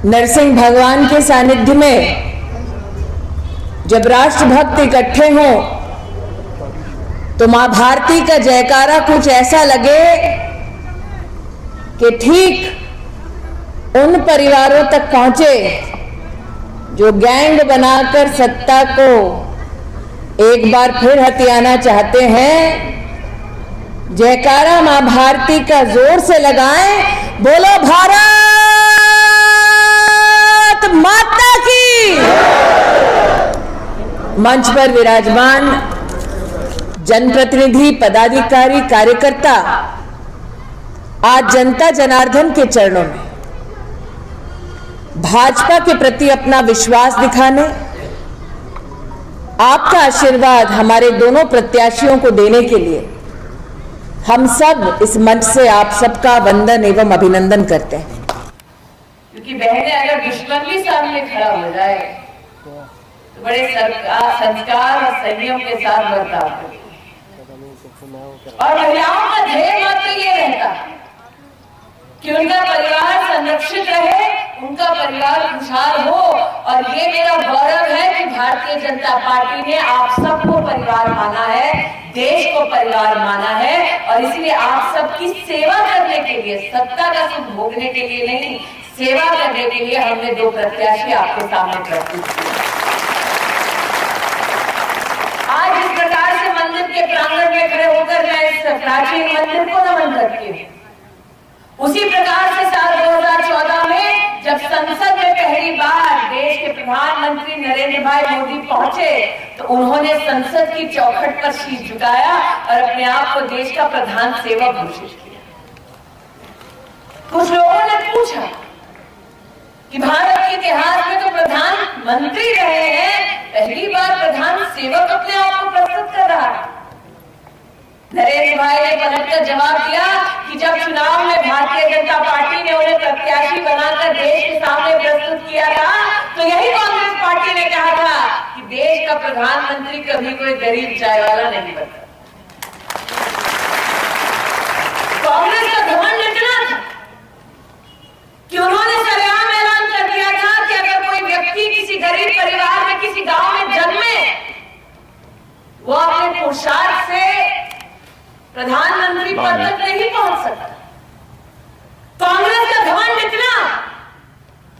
नरसिंह भगवान के सानिध्य में जब राष्ट्रभक्त इकट्ठे हों तो मां भारती का जयकारा कुछ ऐसा लगे कि ठीक उन परिवारों तक पहुंचे जो गैंग बनाकर सत्ता को एक बार फिर हथियाना चाहते हैं। जयकारा मां भारती का जोर से लगाएं, बोलो भारत माता की। मंच पर विराजमान जनप्रतिनिधि, पदाधिकारी, कार्यकर्ता आज जनता जनार्दन के चरणों में भाजपा के प्रति अपना विश्वास दिखाने, आपका आशीर्वाद हमारे दोनों प्रत्याशियों को देने के लिए हम सब इस मंच से आप सबका वंदन एवं अभिनंदन करते हैं। क्योंकि बहनें अगर दुश्मन भी सामने खड़ा हो जाए तो बड़े संस्कार और संयम के साथ बर्ताव करती है। और महिलाओं का ध्येय मात्र ये रहता कि उनका परिवार संरक्षित रहे, उनका परिवार खुशहाल हो। और ये मेरा गौरव है कि भारतीय जनता पार्टी ने आप सबको परिवार माना है, देश को परिवार माना है। और इसलिए आप सबकी सेवा करने के लिए, सत्ता का सुख भोगने के लिए नहीं, सेवा करने के लिए हमने दो प्रत्याशी आपके सामने प्रस्तुत किए। आज इस प्रकार से मंदिर के प्रांगण में खड़े होकर मैं इस प्राचीन मंदिर को नमन करती हूँ। उसी प्रकार से साल 2014 में जब संसद में पहली बार देश के प्रधानमंत्री नरेंद्र भाई मोदी पहुंचे तो उन्होंने संसद की चौखट पर शीश झुकाया और अपने आप को देश का प्रधान सेवक घोषित किया। कुछ लोगों ने पूछा कि भारत के इतिहास में तो प्रधानमंत्री रहे हैं, पहली बार प्रधान सेवक अपने आप को प्रस्तुत कर रहा है। नरेंद्र भाई ने पलटकर जवाब दिया कि जब चुनाव में भारतीय जनता पार्टी ने उन्हें प्रत्याशी बनाकर देश के सामने प्रस्तुत किया था तो यही कांग्रेस पार्टी ने कहा था कि देश का प्रधानमंत्री कभी कोई गरीब चाय वाला नहीं बनता। कांग्रेस का घमंड इतना था कि उन्होंने सरेआम ऐलान कर दिया था कि अगर कोई व्यक्ति किसी गरीब परिवार में किसी गांव में जन्मे, वो अपने पुरुषार्थ से प्रधानमंत्री पद तक नहीं पहुंच सकता। कांग्रेस का घमंड इतना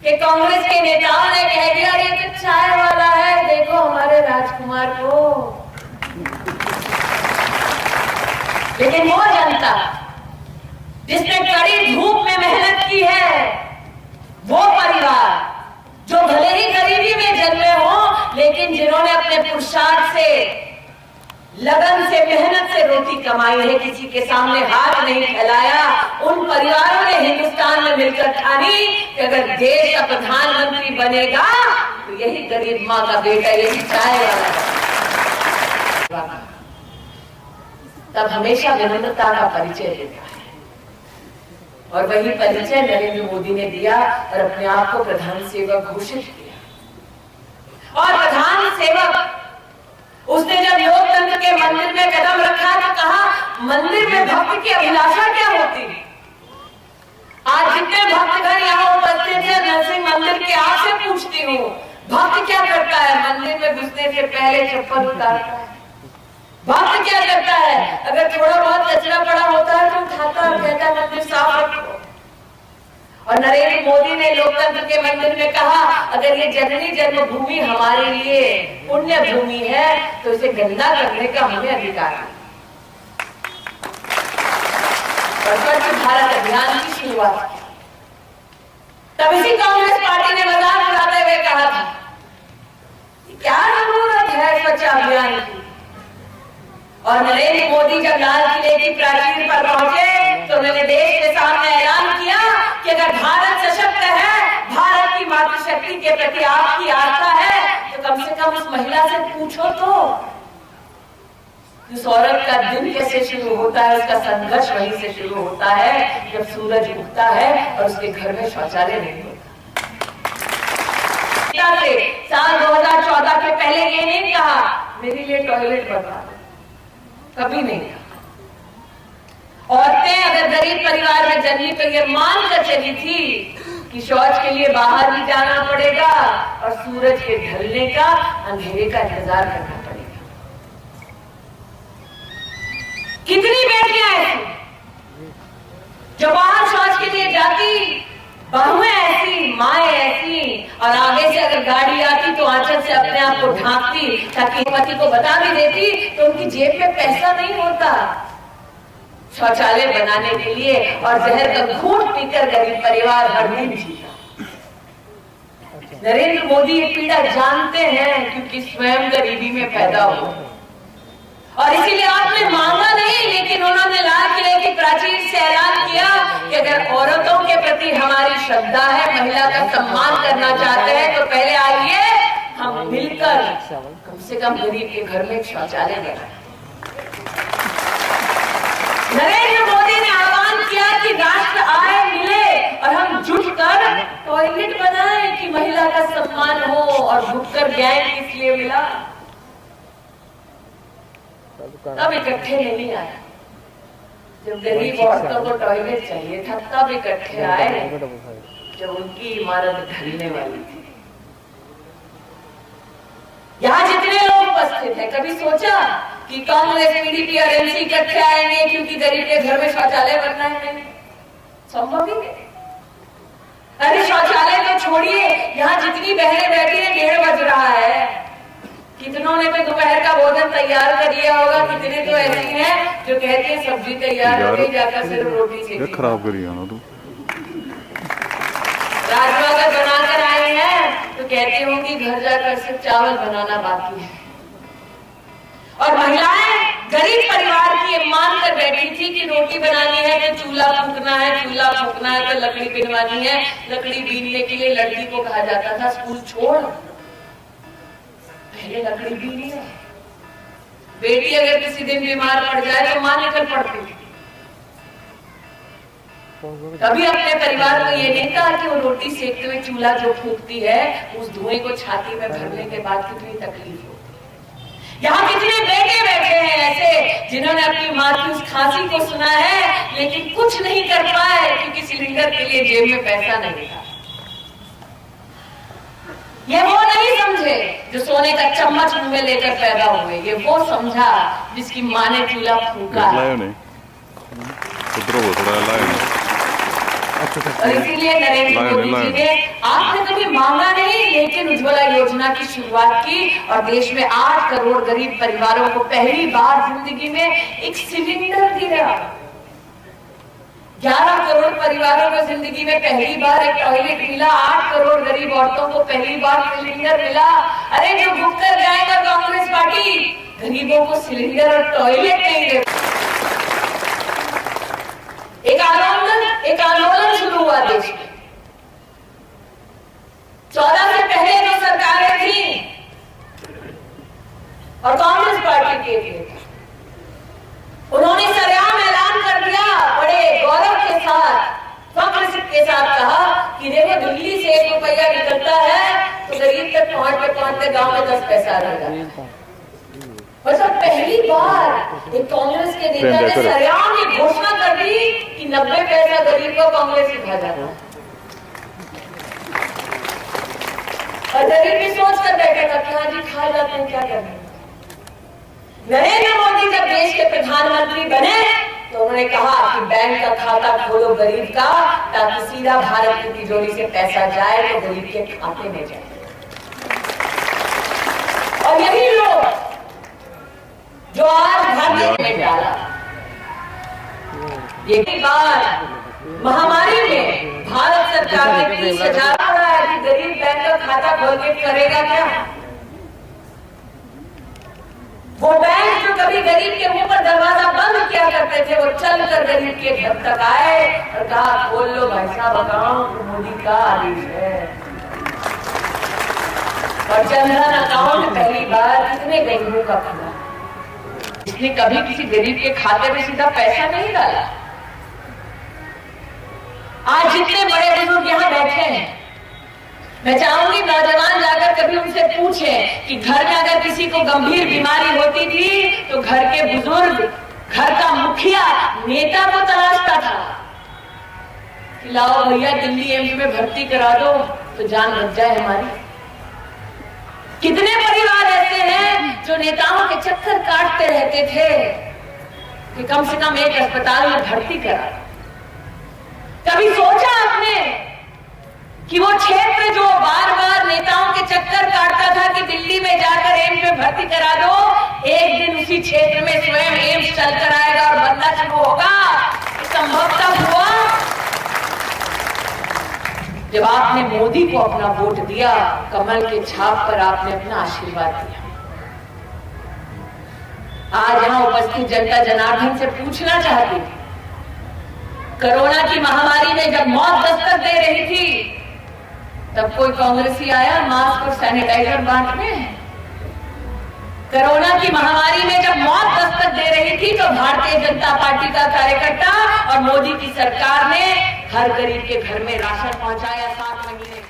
कि कांग्रेस के नेताओं ने कह दिया ये तो चाय वाला है, देखो हमारे राजकुमार को। लेकिन वो जनता जिसने कड़ी धूप में मेहनत की है, वो परिवार जो भले ही गरीबी में जन्मे हो लेकिन जिन्होंने अपने पुरुषार्थ से, लगन से, मेहनत से रोटी कमाई है, किसी के सामने हाथ नहीं फैलाया, उन परिवारों ने हिंदुस्तान में मिलकर ठानी कि अगर देश का प्रधानमंत्री बनेगा तो यही गरीब माँ का बेटा, यही चाय वाला। तब हमेशा विनम्रता का परिचय देता है और वही परिचय नरेंद्र मोदी ने दिया और अपने आप को प्रधान सेवक घोषित किया। और प्रधान सेवक उसने जब लोकतंत्र के मंदिर में कदम रखा तो कहा मंदिर में भक्त की अभिलाषा क्या होती है। आज जितने भक्तगण यहाँ उपस्थित हैं, नरसिंह मंदिर के आपसे पूछती हूँ, भक्त क्या करता है? मंदिर में घुसने से पहले चप्पल उतारता है। भक्त क्या करता है? अगर थोड़ा बहुत कचरा पड़ा होता है तो उठाता है, कहता है मंदिर साफ रखो। और नरेंद्र मोदी ने लोकतंत्र के मंदिर में कहा अगर ये जननी जन्मभूमि हमारे लिए पुण्य भूमि है तो इसे गंदा करने का हमें अधिकार है। और स्वच्छ भारत अभियान की शुरुआत की। तब इसी कांग्रेस पार्टी ने मजाक उड़ाते हुए कहा था क्या जरूरत है स्वच्छ अभियान की। और नरेंद्र मोदी जब लाल किले की प्राचीर पर पहुंचे तो उन्होंने देश के सामने ऐलान किया कि अगर भारत सशक्त है, भारत की मातृशक्ति के प्रति आपकी आस्था है तो कम से कम उस महिला से पूछो तो उस औरत का दिन कैसे शुरू होता है, उसका संघर्ष वहीं से शुरू होता है जब सूरज उगता है और उसके घर में शौचालय नहीं होता। साल 2014 के पहले ये नहीं कहा मेरे लिए टॉयलेट बनवा, कभी नहीं कहा। औरतें अगर गरीब परिवार में जन्मी तो ये मान कर चली थी कि शौच के लिए बाहर भी जाना पड़ेगा और सूरज के ढलने का, अंधेरे का इंतजार करना पड़ेगा। कितनी बेटियां ऐसी जो बाहर शौच के लिए जाती, बहुएं ऐसी, माएं ऐसी, और आगे से अगर गाड़ी आती तो आंचल से अपने आप को ढांकती ताकि पति को बता भी देती तो उनकी जेब में पैसा नहीं होता शौचालय बनाने के लिए, और जहर का घूंट पीकर गरीब परिवार हर दिन जीता। नरेंद्र मोदी ये पीड़ा जानते हैं क्योंकि स्वयं गरीबी में पैदा हुए, और इसीलिए आपने मांगा नहीं, लेकिन उन्होंने लाल किले की प्राचीर से ऐलान किया कि अगर औरतों के प्रति हमारी श्रद्धा है, महिला का सम्मान करना चाहते हैं, तो पहले आइए हम मिलकर कम से कम गरीब के घर में एक शौचालय बनाएं। नरेंद्र मोदी ने आह्वान किया कि राष्ट्र आए मिले और हम जुटकर टॉयलेट बनाएं कि महिला का सम्मान हो, और जुटकर गैंग इसलिए मिला, तब इकट्ठे नहीं आए। जब गरीब औरतों को टॉयलेट चाहिए था तब इकट्ठे आए, जब उनकी इमारत ढलने वाली थी। यहाँ जितने लोग उपस्थित हैं, कभी सोचा कि कांग्रेस, पीडीपी और एनसी इकट्ठे आएंगे क्योंकि गरीब के घर में शौचालय बनना है? नहीं, संभव ही नहीं। अरे शौचालय तो छोड़िए, यहाँ जितनी बहनें बैठी हैं, 1:30 बज रहा है, कितनों ने तो दोपहर का भोजन तैयार कर लिया होगा, कितने तो ऐसी हैं जो कहती है सब्जी तैयार हो गई, जाकर सिर्फ रोटी सेक खराब करी ना तू। राजमा अगर बनाकर आए हैं तो कहती होंगी घर जाकर सिर्फ चावल बनाना बाकी है। और महिलाएं गरीब परिवार की ये मान कर बैठी थी कि रोटी बनानी है तो चूल्हा फूकना है, चूल्हा फूकना है तो लकड़ी बिनवानी है। लकड़ी बीनने के लिए लड़की को कहा जाता था स्कूल छोड़, पहले लकड़ी बीनी है। बेटी अगर किसी दिन बीमार पड़ जाए तो मां निकल पड़ती थी। कभी अपने परिवार को ये नहीं कहा कि वो रोटी सेकते हुए चूल्हा जो फूकती है उस धुएं को छाती में भरने के बाद कितनी तकलीफ होती है। यहाँ कितने बेटे बैठे हैं ऐसे जिन्होंने अपनी माँ की उस खांसी को सुना है लेकिन कुछ नहीं कर पाए क्योंकि सिलेंडर के लिए जेब में पैसा नहीं था। ये वो नहीं समझे जो सोने का चम्मच मुंह में लेकर पैदा हुए, ये वो समझा जिसकी माँ ने चूल्हा फूका। और इसीलिए नरेंद्र मोदी जी ने आपने कभी मांगा नहीं लेकिन उज्ज्वला योजना की शुरुआत की और देश में 8 करोड़ गरीब परिवारों को पहली बार जिंदगी में एक सिलेंडर दिया। 11 करोड़ परिवारों को जिंदगी में पहली बार एक टॉयलेट मिला, 8 करोड़ गरीब औरतों को पहली बार सिलेंडर मिला। अरे जो भुग कर जाएगा कांग्रेस पार्टी गरीबों को सिलेंडर और टॉयलेट नहीं दे। एक आंदोलन शुरू हुआ देश में। 14 से पहले जो सरकारें थी और कांग्रेस पार्टी के थे उन्होंने सरेआम ऐलान कर दिया, बड़े गौरव के साथ, फख्र के साथ कहा कि देखो दिल्ली से 1 रुपया निकलता है तो गरीब तक पहुंचते गांव में 10 पैसा रहेगा। और सब पहली बार एक कांग्रेस के नेता ने सरेआम ये घोषणा कर दी कि 90 पैसा गरीब को कांग्रेस ही खा जाता है। और गरीब भी सोच कर बैठा था कि हाँ जी खा जाते हैं, क्या करना। नरेंद्र मोदी जब देश के प्रधानमंत्री बने तो उन्होंने कहा कि बैंक का खाता खोलो गरीब का ताकि सीधा भारत की तिजोरी से पैसा जाए तो गरीब के खाते में जाए। और यही लोग जो आज भारत में डाला, ये बार महामारी में भारत सरकार ने 30,000 रहा है कि गरीब बैंक का खाता खोल के करेगा क्या। वो बैंक जो कभी गरीब के मुंह पर दरवाजा बंद किया करते थे वो चलकर गरीब के घर तक आए और कहा खोल लो भाई साहब अकाउंट, मोदी का आदेश है। और जनधन अकाउंट पहली बार कितने गरीबों का खुला, इसने कभी किसी गरीब के खाते में सीधा पैसा नहीं डाला। आज जितने बड़े बुजुर्ग यहाँ बैठे हैं, मैं चाहूंगी नौजवान जाकर कभी उनसे पूछें कि घर में अगर किसी को गंभीर बीमारी होती थी तो घर के बुजुर्ग, घर का मुखिया, नेता को तलाशता था लाओ भैया दिल्ली एम्स में भर्ती करा दो तो जान बच जाए हमारी। कितने परिवार ऐसे हैं जो नेताओं के चक्कर काटते रहते थे कि कम से कम एक अस्पताल में भर्ती करा दो। कभी सोचा आपने कि वो क्षेत्र जो बार बार नेताओं के चक्कर काटता था कि दिल्ली में जाकर एम्स में भर्ती करा दो, एक दिन उसी क्षेत्र में स्वयं एम्स चलकर आएगा और बनना शुरू होगा? संभवतः हुआ जब आपने मोदी को अपना वोट दिया, कमल के छाप पर आपने अपना आशीर्वाद दिया। आज यहां उपस्थित जनता जनार्दन से पूछना चाहती थी, कोरोना की महामारी में जब मौत दस्तक दे रही थी तब कोई कांग्रेसी आया मास्क और सैनिटाइजर बांटने? कोरोना की महामारी में जब मौत दस्तक दे रही थी तो भारतीय जनता पार्टी का कार्यकर्ता और मोदी की सरकार ने हर गरीब के घर में राशन पहुंचाया 7 महीने।